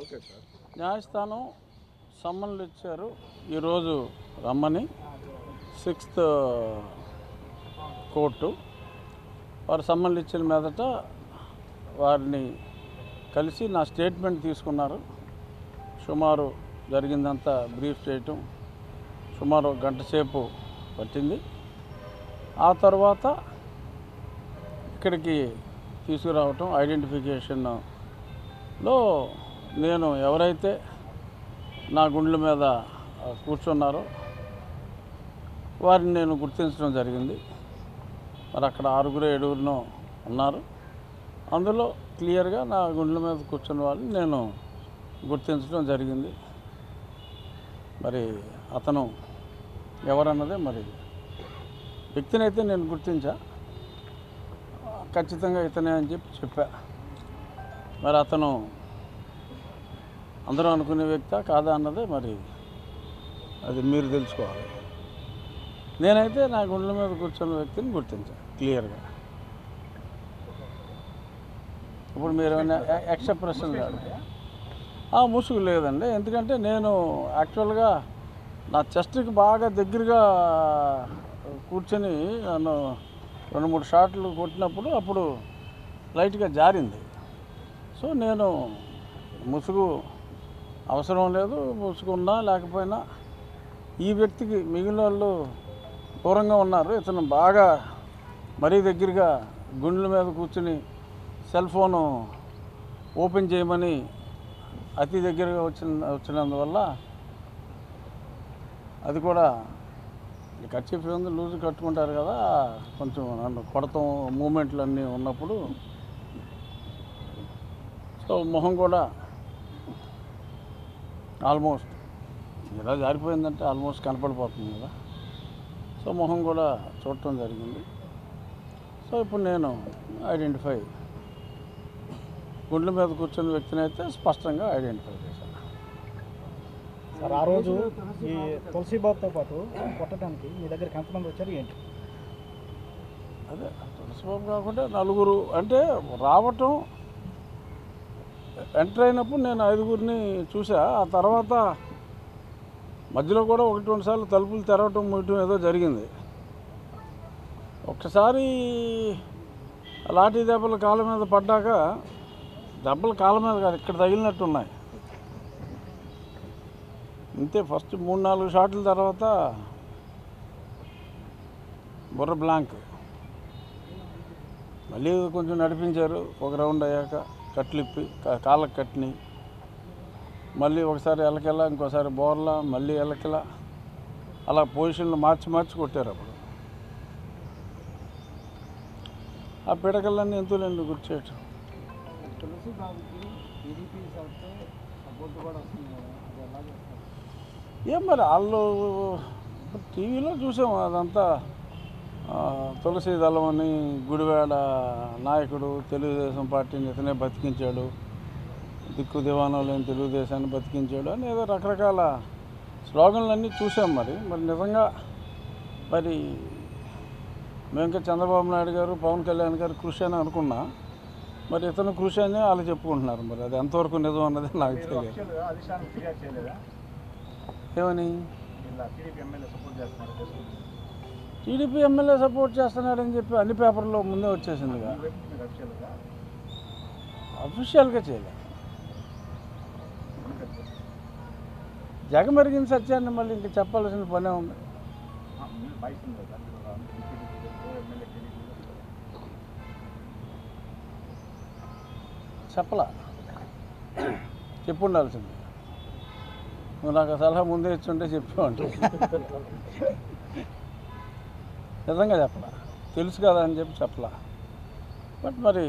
Okay sir. న్యాయస్థానం సమ్మన్లు ఇచ్చారు ఈరోజు రమ్మని 6th కోర్టు. వారు సమ్మన్లు ఇచ్చిన మీదట వారిని కలిసి నా స్టేట్మెంట్ తీసుకున్నారు. సుమారు జరిగిందంతా బ్రీఫ్ చేయటం సుమారు 1 గంట సేపు పట్టింది. ఆ తర్వాత ఇక్కడికి తీసుకురావటం ఐడెంటిఫికేషన్లో నేను ఎవరైతే నా గుండెల మీద కూర్చున్నారో వారిని నేను గుర్తించడం జరిగింది. మరి అక్కడ 6-7 ఉన్నారు. అందులో క్లియర్గా నా గుండెల మీద కూర్చున్న వాళ్ళని నేను గుర్తించడం జరిగింది. మరి అతను ఎవరన్నదే మరి వ్యక్తిని అయితే నేను గుర్తించా, ఖచ్చితంగా ఇతనే అని చెప్పా. మరి అతను అందరూ అనుకునే వ్యక్తా కాదా అన్నదే మరి అది మీరు తెలుసుకోవాలి. నేనైతే నా గుండెల మీద కూర్చున్న వ్యక్తిని గుర్తించా క్లియర్గా. ఇప్పుడు మీరు ఏమైనా ఎక్స్ట్రా ప్రశ్నలు కాదు. ముసుగు లేదండి, ఎందుకంటే నేను యాక్చువల్గా నా చెస్ట్కి బాగా దగ్గరగా కూర్చొని నన్ను 2-3 షాట్లు కొట్టినప్పుడు అప్పుడు లైట్గా జారింది. సో నేను ముసుగు అవసరం లేదు, ముసుగున్నా లేకపోయినా ఈ వ్యక్తికి మిగిలిన వాళ్ళు దూరంగా ఉన్నారు. ఇతను బాగా మరీ దగ్గరగా గుండెల మీద కూర్చుని సెల్ ఫోను ఓపెన్ చేయమని అతి దగ్గరగా వచ్చినందువల్ల అది కూడా కర్చీఫ్ ఉంది లూజ్ కట్టుకుంటారు కదా, కొంచెం నన్ను కొడతాం మూమెంట్లు అన్నీ ఉన్నప్పుడు సో మొహం కూడా ఆల్మోస్ట్ ఇలా జారిపోయిందంటే ఆల్మోస్ట్ కనపడిపోతుంది కదా. సో మొహం కూడా చూడటం జరిగింది. సో ఇప్పుడు నేను ఐడెంటిఫై గుండెల మీద కూర్చున్న వ్యక్తిని అయితే స్పష్టంగా ఐడెంటిఫై చేశాను. సార్, ఆ రోజు ఈ తులసిబాబుతో పాటు కొట్టడానికి మీ దగ్గరికి ఎంతమంది వచ్చారు ఏంటి? అదే తులసిబాబు కాకుండా 4 అంటే రావటం ఎంటర్ అయినప్పుడు నేను 5గురిని చూసా. ఆ తర్వాత మధ్యలో కూడా 1-2 సార్లు తలుపులు తెరవటం మూయటం ఏదో జరిగింది. ఒక్కసారి లాఠీ దెబ్బలు కాళ్ళ మీద పడ్డాక, దెబ్బలు కాళ్ళ మీద కాదు ఇక్కడ తగిలినట్టు ఉన్నాయి అంతే. ఫస్ట్ 3-4 షాట్ల తర్వాత బుర్ర బ్లాంక్. మళ్ళీ కొంచెం నడిపించారు. ఒక రౌండ్ అయ్యాక కట్లిప్పి కాళ్ళకు కట్టిని, మళ్ళీ ఒకసారి ఎలకెలా, ఇంకోసారి బోర్లా, మళ్ళీ ఎలకెలా, అలా పొజిషన్లు మార్చి కొట్టారు. అప్పుడు ఆ పిడకలన్నీ ఎంతులేండి గుర్చేయటం. ఏం మరి వాళ్ళు టీవీలో చూసాము అదంతా. తులసి దళం అని గుడివాడ నాయకుడు తెలుగుదేశం పార్టీని ఇతనే బతికించాడు, దిక్కు దివాణం లేని తెలుగుదేశాన్ని బతికించాడు అని ఏదో రకరకాల స్లోగన్లన్నీ చూసాం. మరి నిజంగా మరి మేము ఇంకా చంద్రబాబు నాయుడు గారు, పవన్ కళ్యాణ్ గారు కృషి అని అనుకున్నా. మరి ఇతను కృషి అని వాళ్ళు చెప్పుకుంటున్నారు. మరి అది ఎంతవరకు నిజం అన్నది నాకు తెలియదు. ఏమని టీడీపీ ఎమ్మెల్యే సపోర్ట్ చేస్తున్నాడని చెప్పి అన్ని పేపర్లో ముందే వచ్చేసిందిగా. అఫీషియల్గా చేయలేదు. జగమెరిగిన సత్యాన్ని మళ్ళీ ఇంక చెప్పాల్సిన పనే ఉంది. చెప్పలా, చెప్పుండాల్సింది. నువ్వు నాకు సలహా ముందే ఇచ్చుంటే చెప్పావంటే నిజంగా చెప్పలా, తెలుసు కదా అని చెప్పలా. బట్ మరి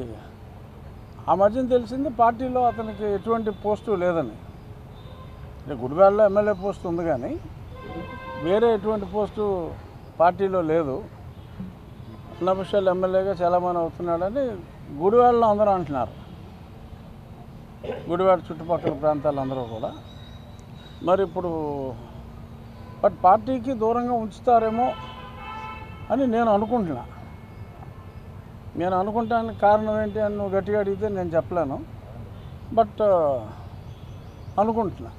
ఆ మధ్యన తెలిసింది పార్టీలో అతనికి ఎటువంటి పోస్టు లేదని. అంటే గుడివాడలో ఎమ్మెల్యే పోస్ట్ ఉంది కానీ వేరే ఎటువంటి పోస్టు పార్టీలో లేదు. అన్అఫీషియల్ ఎమ్మెల్యేగా చాలామంది అవుతున్నాడని గుడివాడలో అందరూ అంటున్నారు, గుడివాడ చుట్టుపక్కల ప్రాంతాలందరూ కూడా. మరి ఇప్పుడు బట్ పార్టీకి దూరంగా ఉంచుతారేమో అని నేను అనుకుంటున్నా. నేను అనుకుంటానికి కారణం ఏంటి అని నువ్వు గట్టిగా అడిగితే నేను చెప్పలేను. బట్ అనుకుంటున్నా.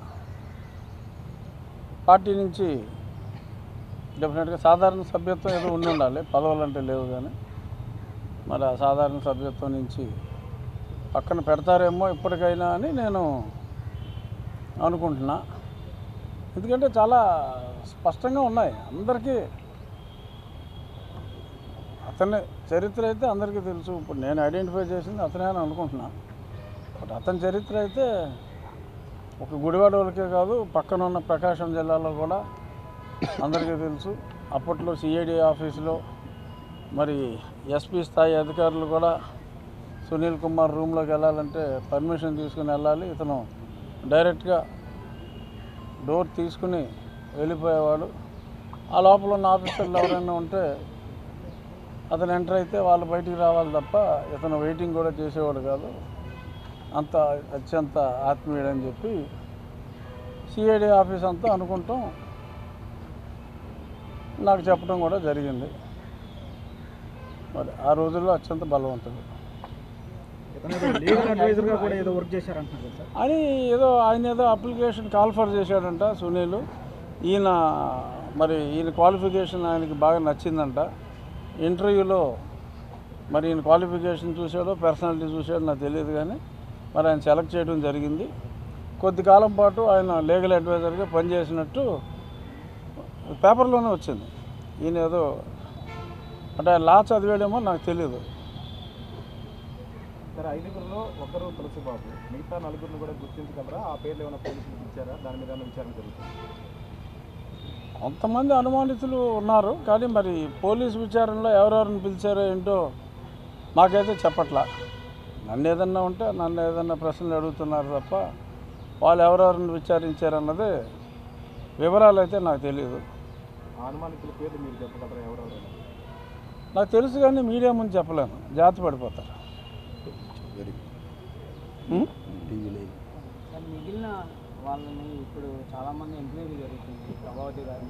పార్టీ నుంచి డెఫినెట్గా సాధారణ సభ్యత్వం ఏదో ఉండి ఉండాలి, పదవులు అంటే లేవు కానీ మరి ఆ సాధారణ సభ్యత్వం నుంచి పక్కన పెడతారేమో ఇప్పటికైనా అని నేను అనుకుంటున్నా. ఎందుకంటే చాలా స్పష్టంగా ఉన్నాయి అందరికీ. అతని చరిత్ర అయితే అందరికీ తెలుసు. ఇప్పుడు నేను ఐడెంటిఫై చేసింది అతనే అని అనుకుంటున్నా. బట్ అతని చరిత్ర అయితే ఒక గుడివాడ వాళ్ళకే కాదు, పక్కన ఉన్న ప్రకాశం జిల్లాలో కూడా అందరికీ తెలుసు. అప్పట్లో సిఐడి ఆఫీసులో మరి ఎస్పీ స్థాయి అధికారులు కూడా సునీల్ కుమార్ రూమ్లోకి వెళ్ళాలంటే పర్మిషన్ తీసుకుని వెళ్ళాలి. ఇతను డైరెక్ట్గా డోర్ తీసుకుని వెళ్ళిపోయేవాడు. ఆ లోపల ఉన్న ఆఫీసర్లు ఎవరైనా ఉంటే అతను ఎంటర్ అయితే వాళ్ళు బయటికి రావాలి తప్ప ఇతను వెయిటింగ్ కూడా చేసేవాడు కాదు. అంత అత్యంత ఆత్మీయుడని చెప్పి సిఐడి ఆఫీస్ అంతా అనుకుంటాం, నాకు చెప్పడం కూడా జరిగింది. మరి ఆ రోజుల్లో అత్యంత బలవంతుడు లీగల్ అడ్వైజర్గా కూడా ఏదో వర్క్ చేశారంటున్నారు సార్. అని ఆయన ఏదో అప్లికేషన్ కాల్ఫర్ చేశాడంట సునీల్. ఈయన క్వాలిఫికేషన్ ఆయనకి బాగా నచ్చిందంట. ఇంటర్వ్యూలో మరి ఈయన క్వాలిఫికేషన్ చూశాడో పర్సనాలిటీ చూశాడో నాకు తెలియదు కానీ మరి ఆయన సెలెక్ట్ చేయడం జరిగింది. కొద్ది కాలం పాటు ఆయన లీగల్ అడ్వైజర్గా పనిచేసినట్టు పేపర్లోనే వచ్చింది. ఈయన ఏదో అంటే లా చదివాడేమో నాకు తెలియదు. సరే, 5గురిలో ఒకరు తులసిబాబు, మిగతా 4గురిని కూడా గుర్తించగలరా? ఆ పేర్లు ఏమైనా పోలీసులకు ఇచ్చారా? దాని మీద విచారణ జరుగుతుంది. కొంతమంది అనుమానితులు ఉన్నారు కానీ మరి పోలీసు విచారణలో ఎవరెవరిని పిలిచారో ఏంటో మాకైతే చెప్పట్లా. నన్ను ఏదన్నా ప్రశ్నలు అడుగుతున్నారు తప్ప వాళ్ళు ఎవరెవరిని విచారించారన్నది వివరాలు అయితే నాకు తెలియదు. అనుమానితుల పేర్లు మీరు చెప్పగలరా? ఎవరెవరు? నాకు తెలుసు కానీ మీడియా ముందు చెప్పలేను, జాతి పడిపోతారు. మిగిలిన వాళ్ళని ఇప్పుడు చాలామంది ఎంక్వైరీ జరుగుతుంది. ప్రభావతి గారు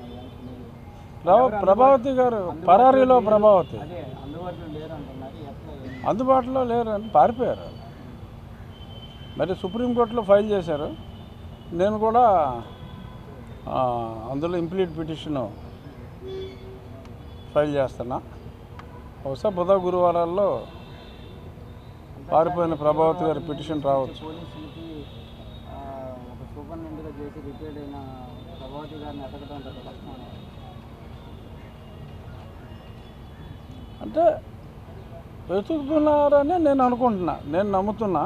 ప్రభావతి గారు పరారీలో ప్రభావతి అదే అందుబాటులో లేరు అంటున్నారు. ఎట్లా అందుబాటులో లేరు అని పారిపోయారు. మరి సుప్రీంకోర్టులో ఫైల్ చేశారు. నేను కూడా అందులో ఇంప్లీట్ పిటిషన్ ఫైల్ చేస్తున్నా. బహుశా బుధ గురువారాల్లో పారిపోయిన ప్రభావతి గారి పిటిషన్ రావచ్చు. పోలీసులకి ఒక సూపరింటెండెంట్గా చేసి రిటైర్డ్ అయిన ప్రభావతి గారిని ఎతకడం కష్టం. అంటే వెతుకుతున్నారని నేను అనుకుంటున్నా, నేను నమ్ముతున్నా.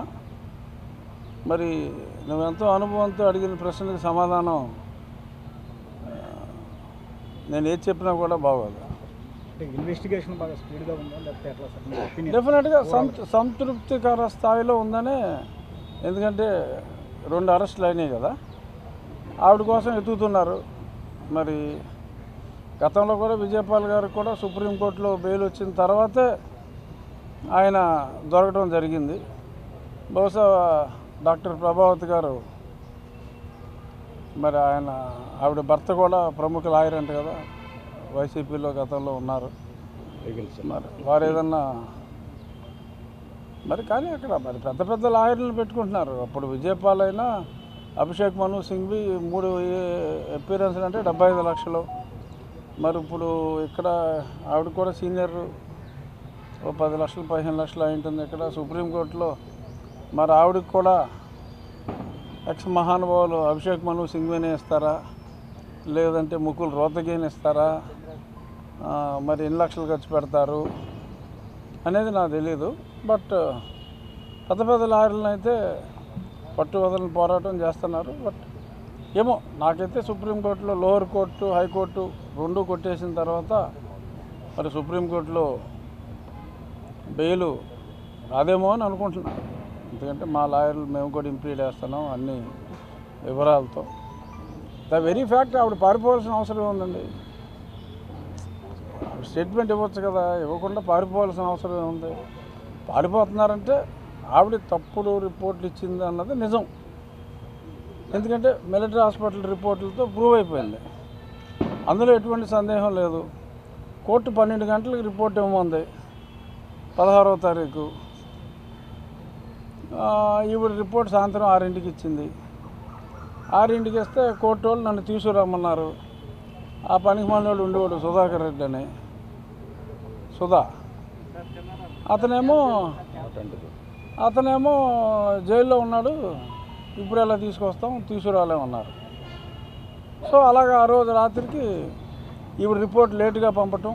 మరి నువ్వెంతో అనుభవంతో అడిగిన ప్రశ్నకి సమాధానం నేను ఏది చెప్పినా కూడా బాగోదు. ఇన్వెస్టిగేషన్ బాగా స్పీడ్గా ఉందా లేకపోతే ఎట్లా సార్? డెఫినెట్గా సంతృప్తికర స్థాయిలో ఉందని. ఎందుకంటే 2 అరెస్టులు అయినాయి కదా, ఆవిడ కోసం ఎత్తుకుతున్నారు. మరి గతంలో కూడా విజయపాల్ గారికి కూడా సుప్రీంకోర్టులో బెయిల్ వచ్చిన తర్వాతే ఆయన దొరకడం జరిగింది. బహుశా డాక్టర్ ప్రభావతి గారు మరి ఆవిడ భర్త కూడా ప్రముఖ లాయర్ అంట కదా, వైసీపీలో గతంలో ఉన్నారు. మరి వారు ఏదన్నా మరి కానీ అక్కడ మరి పెద్ద పెద్ద లాయర్లను పెట్టుకుంటున్నారు. అప్పుడు విజయపాల్ అయినా అభిషేక్ మను సింఘ్వి 3 అపీరెన్స్లు అంటే 75 లక్షలు. మరి ఇప్పుడు ఇక్కడ ఆవిడ కూడా సీనియర్, 10 లక్షలు 15 లక్షలు అయి ఉంటుంది. ఇక్కడ సుప్రీంకోర్టులో మరి ఆవిడకి కూడా ఎక్స్ మహానుభావులు అభిషేక్ మను సింఘ్వినే ఇస్తారా లేదంటే ముకుల్ రోహతగీని ఇస్తారా, మరి ఎన్ని లక్షలు ఖర్చు పెడతారు అనేది నాకు తెలియదు. బట్ పెద్ద పెద్ద లాయర్లను అయితే పట్టు వదలని పోరాటం చేస్తున్నారు. బట్ ఏమో నాకైతే సుప్రీంకోర్టులో లోవర్ కోర్టు హైకోర్టు 2 కొట్టేసిన తర్వాత మరి సుప్రీంకోర్టులో బెయిలు రాదేమో అని అనుకుంటున్నాను. ఎందుకంటే మా లాయర్లు మేము కూడా ఇంప్లీడ్ చేస్తున్నాం అన్ని వివరాలతో. ద వెరీ ఫ్యాక్ట్ ఆవిడ పారిపోవాల్సిన అవసరం ఉందండి. స్టేట్మెంట్ ఇవ్వచ్చు కదా, ఇవ్వకుండా పారిపోవాల్సిన అవసరం ఏముంది? పారిపోతున్నారంటే ఆవిడ తప్పుడు రిపోర్ట్లు ఇచ్చింది అన్నది నిజం. ఎందుకంటే మిలిటరీ హాస్పిటల్ రిపోర్టులతో ప్రూవ్ అయిపోయింది, అందులో ఎటువంటి సందేహం లేదు. కోర్టు 12 గంటలకు రిపోర్ట్ ఇవ్వమంది 16వ తారీఖు. ఈవిడ రిపోర్ట్ సాయంత్రం 6ంటికి ఇచ్చింది. 6ంటికి ఇస్తే కోర్టు వాళ్ళు నన్ను తీసుకురమ్మన్నారు. ఆ పనికి మాలినోడు ఉండేవాడు సుధాకర్ రెడ్డి అని, సుధా, అతనేమో జైల్లో ఉన్నాడు, ఇప్పుడు ఎలా తీసుకొస్తాం, తీసుకురాలేమన్నారు. సో అలాగా ఆ రోజు రాత్రికి ఇప్పుడు రిపోర్ట్ లేటుగా పంపటం,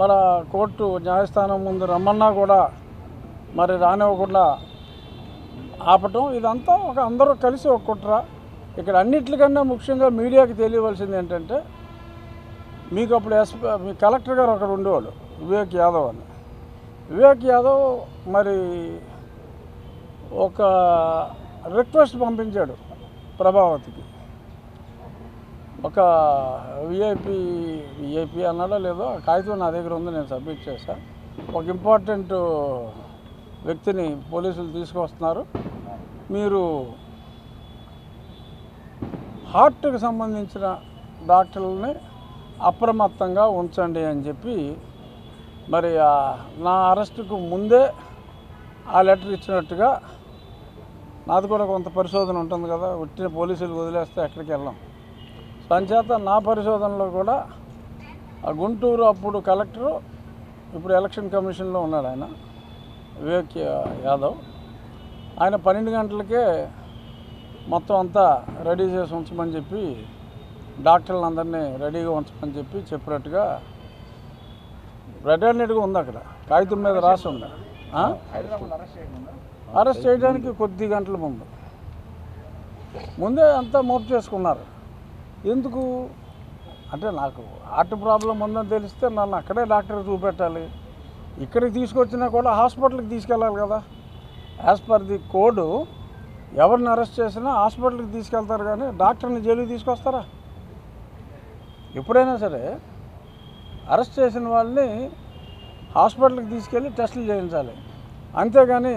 మన కోర్టు న్యాయస్థానం ముందు రమ్మన్నా కూడా మరి రానివ్వకుండా ఆపటం, ఇదంతా ఒక అందరూ కలిసి ఒక కుట్ర. ఇక్కడ అన్నిటికన్నా ముఖ్యంగా మీడియాకి తెలియవలసింది ఏంటంటే, మీకు అప్పుడు మీ కలెక్టర్ గారు ఒకడు ఉండేవాడు వివేక్ యాదవ్ అని. వివేక్ యాదవ్ మరి ఒక రిక్వెస్ట్ పంపించాడు ప్రభావతికి. ఒక విఐపి అన్నాడో లేదో, కాగితం నా దగ్గర ఉంది, నేను సబ్మిట్ చేశాను. ఒక ఇంపార్టెంట్ వ్యక్తిని పోలీసులు తీసుకొస్తున్నారు, మీరు హార్ట్కి సంబంధించిన డాక్టర్లని అప్రమత్తంగా ఉంచండి అని చెప్పి మరి నా అరెస్టుకు ముందే ఆ లెటర్ ఇచ్చినట్టుగా. నాది కూడా కొంత పరిశోధన ఉంటుంది కదా, వచ్చిన పోలీసులు వదిలేస్తే ఎక్కడికి వెళ్ళాం. సంచేత నా పరిశోధనలో కూడా ఆ గుంటూరు అప్పుడు కలెక్టరు, ఇప్పుడు ఎలక్షన్ కమిషన్లో ఉన్నాడు ఆయన వివేక్ యాదవ్. ఆయన 12 గంటలకే మొత్తం అంతా రెడీ చేసి ఉంచమని చెప్పి, డాక్టర్లందరినీ రెడీగా ఉంచమని చెప్పి చెప్పినట్టుగా రెడ్ హ్యాండెడ్గా ఉంది. అక్కడ కాగితం మీద రాసి ఉంది. అరెస్ట్ చేయడానికి కొద్ది గంటల ముందే అంతా మోపు చేసుకున్నారు. ఎందుకు అంటే, నాకు హార్ట్ ప్రాబ్లం ఉందని తెలిస్తే నన్ను అక్కడే డాక్టర్ చూపెట్టాలి, ఇక్కడికి తీసుకొచ్చినా కూడా హాస్పిటల్కి తీసుకెళ్ళాలి కదా. యాజ్ పర్ ది కోడ్ ఎవరిని అరెస్ట్ చేసినా హాస్పిటల్కి తీసుకెళ్తారు, కానీ డాక్టర్ని జైలుకి తీసుకొస్తారా? ఎప్పుడైనా సరే అరెస్ట్ చేసిన వాళ్ళని హాస్పిటల్కి తీసుకెళ్ళి టెస్టులు చేయించాలి, అంతేగాని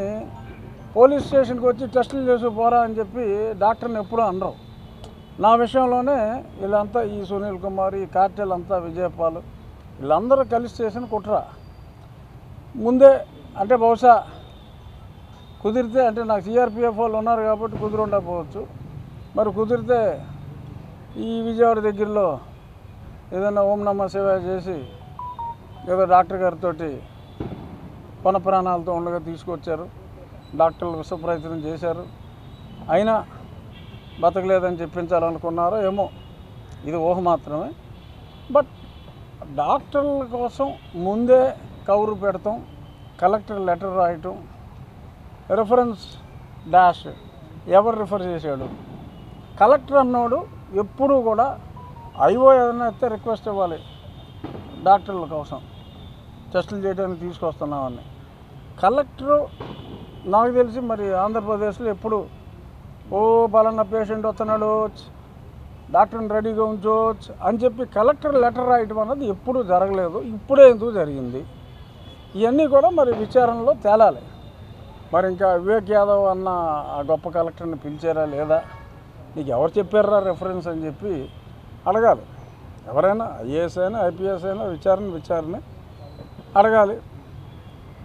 పోలీస్ స్టేషన్కి వచ్చి టెస్టులు చేసి పోరా అని చెప్పి డాక్టర్ని ఎప్పుడూ అనరు. నా విషయంలోనే వీళ్ళంతా, ఈ సునీల్ కుమార్, ఈ కార్టెల్ అంతా, విజయపాల్, వీళ్ళందరూ కలిసి చేసిన కుట్ర. ముందే అంటే బహుశా కుదిరితే, అంటే నాకు సిఆర్పిఎఫ్ వాళ్ళు ఉన్నారు కాబట్టి కుదిరి ఉండకపోవచ్చు, మరి కుదిరితే ఈ విజయవాడ దగ్గరలో ఏదైనా ఓం నమ శివ చేసి ఏదో డాక్టర్ గారితో కొన ప్రాణాలతో ఉండగా తీసుకొచ్చారు. డాక్టర్లు విష ప్రయత్నం చేశారు, అయినా బతకలేదని చెప్పించాలనుకున్నారో ఏమో, ఇది ఊహ మాత్రమే. బట్ డాక్టర్ల కోసం ముందే కౌరు పెడతాం, కలెక్టర్ లెటర్ రాయటం, రెఫరెన్స్ డాష్ ఎవరు రిఫర్ చేశాడు, కలెక్టర్ అన్నోడు ఎప్పుడూ కూడా ఐఓ ఏదైనా అయితే రిక్వెస్ట్ ఇవ్వాలి డాక్టర్ల కోసం టెస్టులు చేయడానికి తీసుకొస్తున్నామని. కలెక్టరు నాకు తెలిసి మరి ఆంధ్రప్రదేశ్లో ఎప్పుడు ఓ పలానా పేషెంట్ వస్తున్నాడు, డాక్టర్ని రెడీగా ఉంచవచ్చు అని చెప్పి కలెక్టర్ లెటర్ రాయటం అన్నది ఎప్పుడూ జరగలేదు. ఇప్పుడే ఎందుకు జరిగింది? ఇవన్నీ కూడా మరి విచారణలో తేలాలి. మరి ఇంకా వివేక్ యాదవ్ అన్న ఆ గొప్ప కలెక్టర్ని పిలిచారా లేదా, నీకు ఎవరు చెప్పారా రెఫరెన్స్ అని చెప్పి అడగాలి. ఎవరైనా ఐఏఎస్ అయినా ఐపీఎస్ అయినా విచారణ అడగాలి.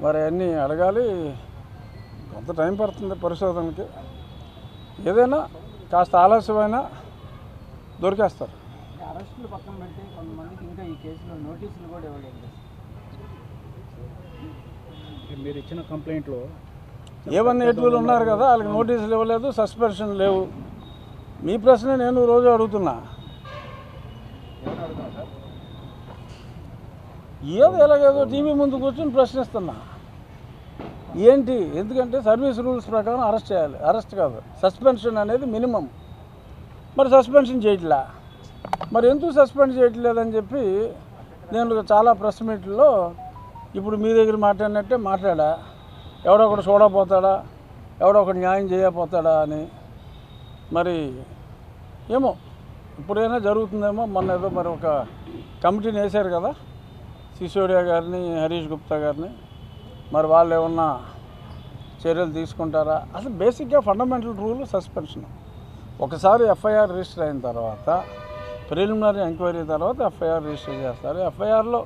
మరి అన్నీ అడగాలి, కొంత టైం పడుతుంది పరిశోధనకి. ఏదైనా కాస్త ఆలస్యమైనా దొరికేస్తారు. అరెస్టులు పక్కన పెడితే కొంతమందికి ఇంకా ఈ కేసులో నోటీసులు కూడా ఇవ్వలేదు. మీరు ఇచ్చిన కంప్లైంట్లో ఏవన్నీ ఎటువలు ఉన్నారు కదా, వాళ్ళకి నోటీసులు ఇవ్వలేదు, సస్పెన్షన్ లేవు. మీ ప్రశ్న నేను రోజు అడుగుతున్నా. ఏదో ఎలాగేదో టీవీ ముందు కూర్చొని ప్రశ్నిస్తున్నా. ఏంటి? ఎందుకంటే సర్వీస్ రూల్స్ ప్రకారం అరెస్ట్ చేయాలి, అరెస్ట్ కాదు సస్పెన్షన్ అనేది మినిమం. మరి సస్పెన్షన్ చేయట్లా, మరి ఎందుకు సస్పెండ్ చేయట్లేదని చెప్పి నేను చాలా ప్రెస్ మీట్లో ఇప్పుడు మీ దగ్గర మాట్లాడినట్టే మాట్లాడా. ఎవడో ఒకటి చూడకపోతాడా, ఎవడో ఒకటి న్యాయం చేయకపోతాడా అని. మరి ఏమో ఇప్పుడైనా జరుగుతుందేమో. మొన్న ఏదో మరి ఒక కమిటీని వేశారు కదా, సిసోడియా గారిని, హరీష్ గుప్తా గారిని, మరి వాళ్ళు ఏమన్నా చర్యలు తీసుకుంటారా? అసలు బేసిక్గా ఫండమెంటల్ రూల్ సస్పెన్షన్. ఒకసారి ఎఫ్ఐఆర్ రిజిస్టర్ అయిన తర్వాత, ప్రిలిమినరీ ఎంక్వైరీ తర్వాత ఎఫ్ఐఆర్ రిజిస్టర్ చేస్తారు. ఎఫ్ఐఆర్లో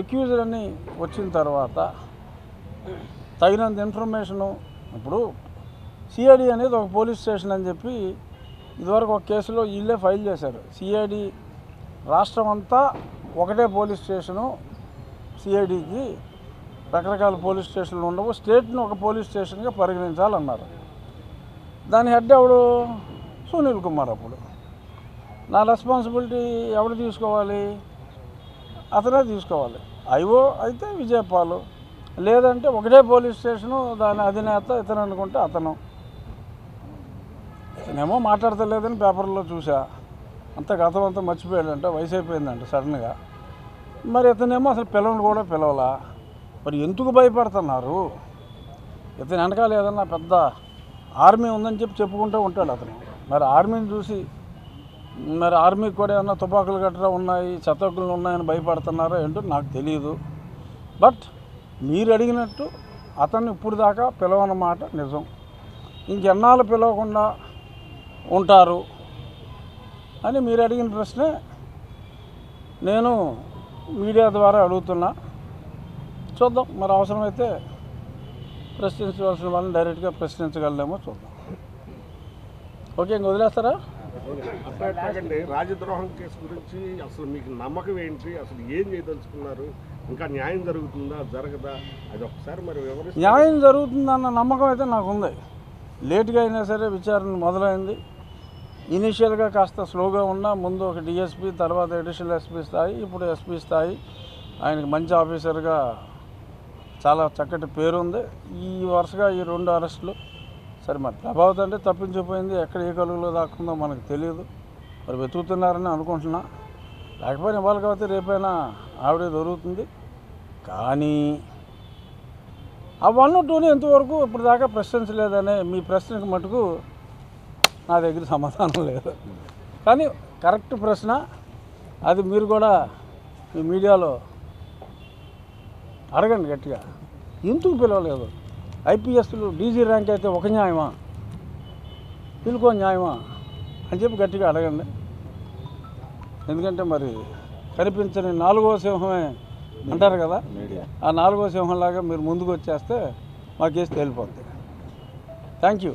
ఎక్యూజ్డ్ అని వచ్చిన తర్వాత తగినంత ఇన్ఫర్మేషను, ఇప్పుడు సిఐడి అనేది ఒక పోలీస్ స్టేషన్ అని చెప్పి ఇదివరకు ఒక కేసులో వీళ్ళే ఫైల్ చేశారు. సిఐడి రాష్ట్రం అంతా ఒకటే పోలీస్ స్టేషను, సిఐడికి రకరకాల పోలీస్ స్టేషన్లు ఉండవు, స్టేట్ని ఒక పోలీస్ స్టేషన్గా పరిగణించాలన్నారు. దాని హెడ్ ఎవడు? సునీల్ కుమార్. అప్పుడు నా రెస్పాన్సిబిలిటీ ఎవరు తీసుకోవాలి? అతనే తీసుకోవాలి. ఐఓ అయితే విజయపాలు, లేదంటే ఒకటే పోలీస్ స్టేషను దాని అధినేత ఇతను అనుకుంటే అతను. ఇతనేమో మాట్లాడతలేదని పేపర్లో చూసా, అంత గతం అంతా మర్చిపోయాడంట, వయసు అయిపోయిందంట సడన్గా. మరి ఇతనేమో అసలు పిల్లలు కూడా పిలవలా. మరి ఎందుకు భయపడుతున్నారు? ఇతను వెనకాల ఏదన్నా పెద్ద ఆర్మీ ఉందని చెప్పుకుంటూ ఉంటాడు అతను. మరి ఆర్మీని చూసి మరి ఆర్మీకి కూడా ఏమన్నా తుపాకులు గట్రా ఉన్నాయి, చతకులు ఉన్నాయని భయపడుతున్నారో ఏంటో నాకు తెలియదు. బట్ మీరు అడిగినట్టు అతన్ని ఇప్పుడు దాకా పిలవన్నమాట నిజం. ఇంకెన్నాళ్ళు పిలవకుండా ఉంటారు అని మీరు అడిగిన ప్రశ్నే నేను మీడియా ద్వారా అడుగుతున్నా. చూద్దాం, మరి అవసరమైతే ప్రశ్నించవలసిన వాళ్ళని డైరెక్ట్గా ప్రశ్నించగలమో చూద్దాం. ఓకే, ఇంక వదిలేస్తారా? అట్లాగండి, రాజద్రోహం కేసు గురించి అసలు మీకు నమ్మకం ఏంటి? అసలు ఏం చేయదలుచుకున్నారు? ఇంకా న్యాయం జరుగుతుందా జరగదా? అది ఒకసారి మరి వివరిస్తే. న్యాయం జరుగుతుందన్న నమ్మకం అయితే నాకు ఉంది. లేట్గా అయినా సరే విచారణ మొదలైంది. ఇనీషియల్గా కాస్త స్లోగా ఉన్నా, ముందు ఒక డిఎస్పీ, తర్వాత అడిషనల్ ఎస్పీ స్థాయి, ఇప్పుడు ఎస్పీ స్థాయి. ఆయనకి మంచి ఆఫీసర్గా చాలా చక్కటి పేరుంది. ఈ వరుసగా ఈ 2 అరెస్టులు. సరే, మరి ప్రభావితం అంటే తప్పించిపోయింది, ఎక్కడ ఏ కలుగులో దాక్కుందో మనకు తెలియదు. మరి వెతుకుతున్నారని అనుకుంటున్నా. లేకపోయినా ఇవాళ కాబట్టి రేపైనా ఆవిడే దొరుకుతుంది. కానీ ఆ 1, 2ని ఎంతవరకు ఇప్పుడు దాకా ప్రశ్నించలేదనే మీ ప్రశ్నకు మటుకు నా దగ్గర సమాధానం లేదు. కానీ కరెక్ట్ ప్రశ్న అది. మీరు కూడా మీ మీడియాలో అడగండి గట్టిగా, ఎందుకు పిలవలేదు? ఐపీఎస్లు డీజీ ర్యాంక్ అయితే ఒక న్యాయమా, పిలుకో న్యాయమా అని చెప్పి గట్టిగా అడగండి. ఎందుకంటే మరి కనిపించని 4వ సింహమే అంటారు కదా, ఆ 4వ సింహంలాగా మీరు ముందుకు వచ్చేస్తే మా కేసు తేలిపోతుంది. Thank you.